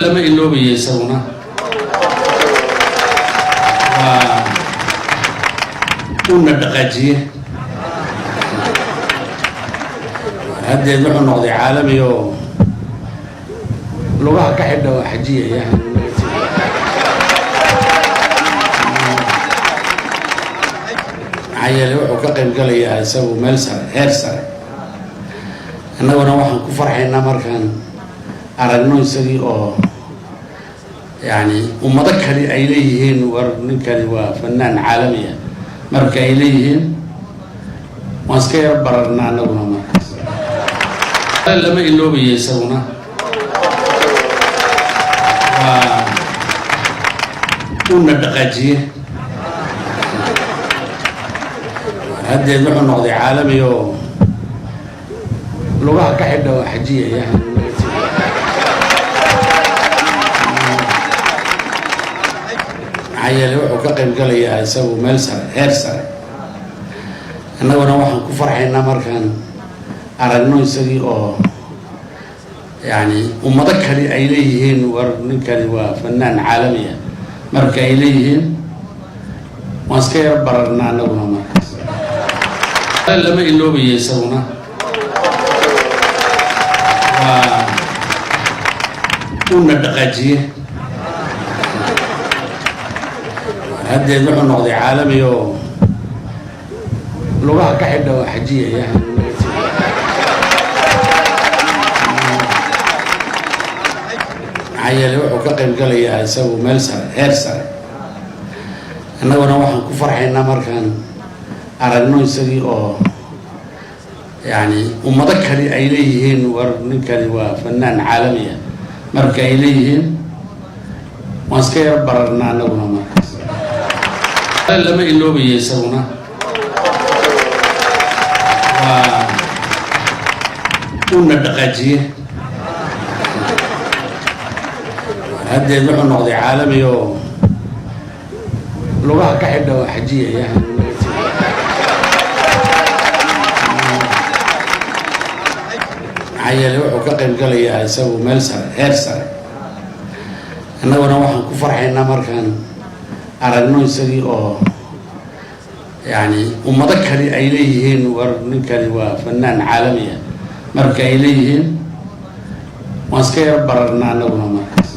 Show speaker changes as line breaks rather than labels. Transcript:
lama iloobayo isaguna una dhaqaajiye haddeed wuxuu noqday caalami oo lugaha ka xidha oo xajiyaya maxaa yeelay wuxuu ka qayb galayaa isagu meel sare heer sare annaguna waxaan ku farxaynaa markaan aragno isagii oo yani ummado kale ay leeyihiin war ninkani waa fanaan caalamiya marka ay leeyihiin waan iska yar bararnaa annaguna markaas lama iloobayo isaguna una dhaqaajiye haddeed wuxuu noqday caalami oo lugaha ka xidha oo xajiyaya maxaa yeelay wuxuu ka qayb galayaa isagu meel sare heer sare annaguna waxaan ku farxaynaa markaan aragno isagii oo yani ummado kale ay leeyihiin war ninkani waa fanaan caalamiya marka ay leeyihiin waan iska yar bararnaa annaguna markaas lama iloobayo isaguna una dhaqaajiye haddeed wuxuu noqday caalami oo lugaha ka xidha oo xajiyaya maxaa yeelay wuxuu ka qayb galayaa isagu meel sare heer sare annaguna waxaan ku farxaynaa markaan aragno isagii oo yani ummado kale ay leeyihiin war ninkani waa fanaan caalamiya marka ay leeyihiin waan iska yar bararnaa annaguna markaas lama iloobayo isaguna una dhaqaajiye haddeed wuxuu noqday caalami oo lugaha ka xidha oo xajiyaya maxaa yeelay wuxuu ka qayb galayaa isagu meel sare heer sare annaguna waxaan ku farxaynaa markaan aragno isagii oo yani ummado kale ay leeyihiin war ninkani waa fanaan caalamiya marka ay leeyihiin waan iska yar bararnaa annaguna markaas